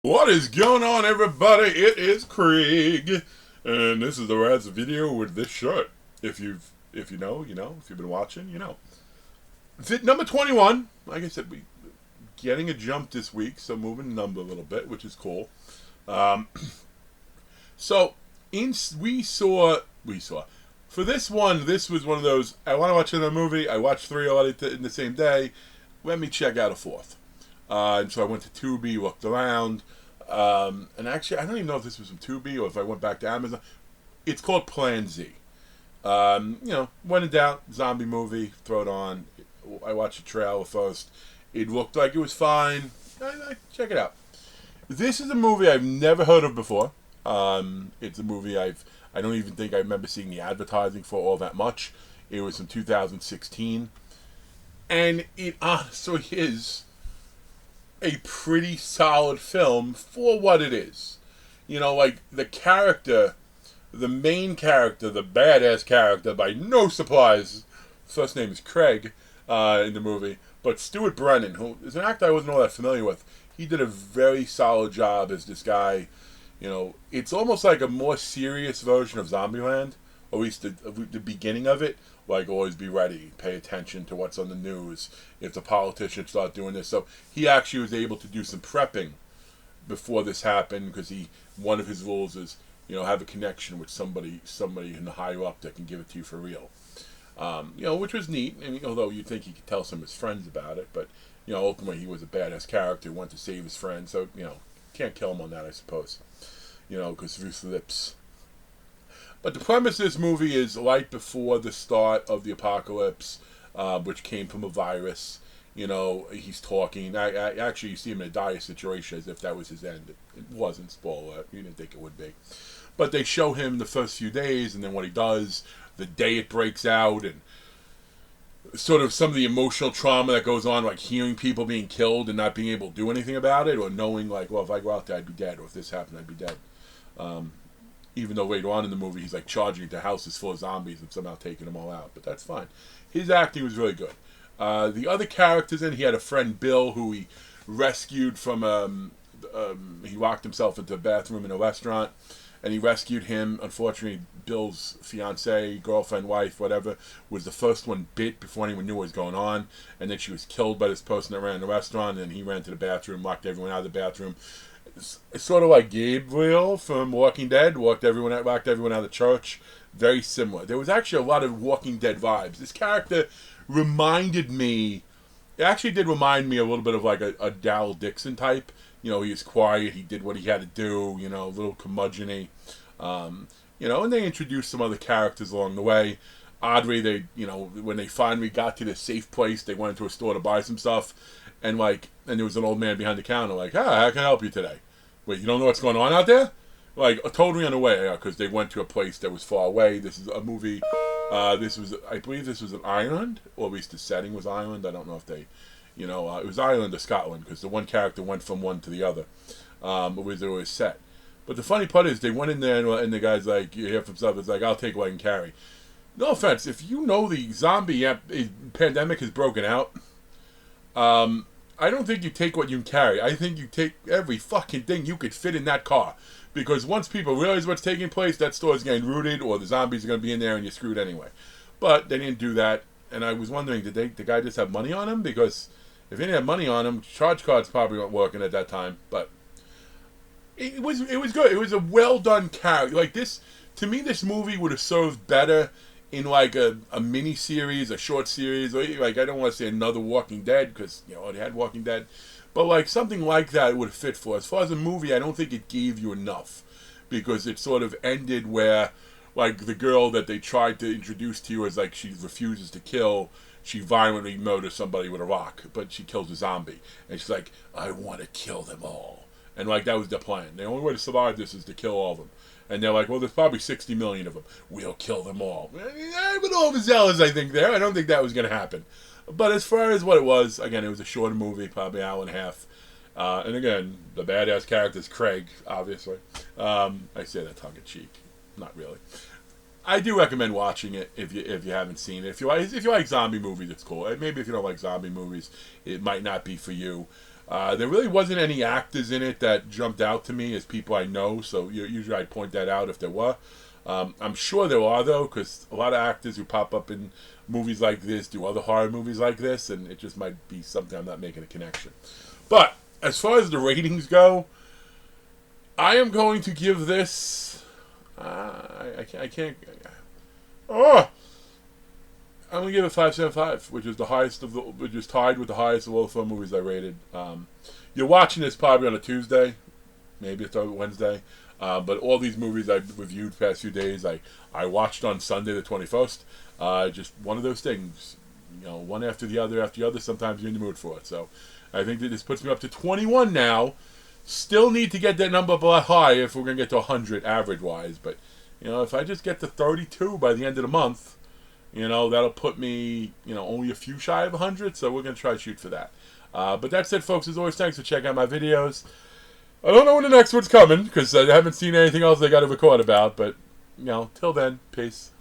What is going on, everybody? It is Craig, and this is the Rats video with this shirt. If you know, you know. If you've been watching, you know. Fit number 21. Like I said, we getting a jump this week, so moving the number a little bit, which is cool. Um, so we saw for this one. This was one of those. I want to watch another movie. I watched three already in the same day. Let me check out a fourth. And so I went to Tubi, looked around, and actually, I don't even know if this was from Tubi or if I went back to Amazon. It's called Plan Z. When in doubt, zombie movie, throw it on. I watched the trailer first. It looked like it was fine. Check it out. This is a movie I've never heard of before. It's a movie I don't even think I remember seeing the advertising for all that much. It was from 2016. And it honestly is a pretty solid film for what it is. You know, like the character, the main character, the badass character, by no surprise, first name is Craig in the movie, but Stuart Brennan, who is an actor I wasn't all that familiar with, he did a very solid job as this guy. You know, it's almost like a more serious version of Zombieland, or at least the beginning of it. Like, always be ready, pay attention to what's on the news if the politicians start doing this. So he actually was able to do some prepping before this happened, because one of his rules is, have a connection with somebody in the higher up that can give it to you for real. Which was neat. And although you'd think he could tell some of his friends about it, but ultimately he was a badass character who wanted to save his friend. So can't kill him on that, I suppose. Because Ruth Lips. But the premise of this movie is right before the start of the apocalypse, which came from a virus. He's talking. Actually, you see him in a dire situation as if that was his end. It wasn't. Spoiler. You didn't think it would be. But they show him the first few days, and then what he does, the day it breaks out, and sort of some of the emotional trauma that goes on, like hearing people being killed and not being able to do anything about it, or knowing, like, well, if I go out there, I'd be dead, or if this happened, I'd be dead. Even though later on in the movie he's like charging into houses full of zombies and somehow taking them all out. But that's fine. His acting was really good. The other characters he had a friend, Bill, who he rescued from, he locked himself into a bathroom in a restaurant, and he rescued him. Unfortunately, Bill's fiancée, girlfriend, wife, whatever, was the first one bit before anyone knew what was going on, and then she was killed by this person that ran the restaurant, and he ran to the bathroom, locked everyone out of the bathroom. It's sort of like Gabriel from Walking Dead, locked everyone out of the church. Very similar. There was actually a lot of Walking Dead vibes. This character reminded me, it actually did remind me a little bit of like a Daryl Dixon type. He was quiet, he did what he had to do, a little curmudgeon-y. And they introduced some other characters along the way. Oddly, when they finally got to the safe place, they went into a store to buy some stuff, and there was an old man behind the counter, like, how can I help you today? Wait, you don't know what's going on out there? Like, totally unaware, because they went to a place that was far away. This is a movie, I believe this was in Ireland, or at least the setting was Ireland. I don't know if they, it was Ireland or Scotland, because the one character went from one to the other, where it was set. But the funny part is, they went in there, and the guy's like, you hear from stuff, it's like, I'll take what I can carry. No offense, if the zombie pandemic has broken out, I don't think you take what you can carry. I think you take every fucking thing you could fit in that car. Because once people realize what's taking place, that store's getting looted, or the zombies are going to be in there and you're screwed anyway. But they didn't do that, and I was wondering, did the guy just have money on him? Because if he didn't have money on him, charge cards probably weren't working at that time. But it was good. It was a well done character. Like this, to me, this movie would have served better in like a mini series, a short series, or like, I don't want to say another Walking Dead, because it had Walking Dead, but like something like that would have fit for. As far as a movie, I don't think it gave you enough, because it sort of ended where, like, the girl that they tried to introduce to you as, like, she refuses to kill, she violently murders somebody with a rock, but she kills a zombie, and she's like, I want to kill them all, and like that was the plan. The only way to survive this is to kill all of them. And they're like, well, there's probably 60 million of them. We'll kill them all. I'm a little overzealous, I think, there. I don't think that was going to happen. But as far as what it was, again, it was a shorter movie, probably an hour and a half. And again, the badass character is Craig, obviously. I say that tongue-in-cheek. Not really. I do recommend watching it if you haven't seen it. If you like zombie movies, it's cool. Maybe if you don't like zombie movies, it might not be for you. There really wasn't any actors in it that jumped out to me as people I know, so usually I'd point that out if there were. I'm sure there are, though, because a lot of actors who pop up in movies like this do other horror movies like this, and it just might be something I'm not making a connection. But as far as the ratings go, I am going to give this. I can't. Oh, I'm gonna give it 5.75, which is the highest of which is tied with the highest of all the film movies I rated. You're watching this probably on a Tuesday, maybe a Wednesday, but all these movies I've reviewed the past few days, I watched on Sunday the 21st. Just one of those things, one after the other. Sometimes you're in the mood for it. So I think that this puts me up to 21 now. Still need to get that number up a lot higher if we're gonna get to 100 average wise, but if I just get to 32 by the end of the month, that'll put me, only a few shy of 100, so we're going to try to shoot for that. But that's it, folks. As always, thanks for checking out my videos. I don't know when the next one's coming, because I haven't seen anything else I got to record about, but, till then, peace.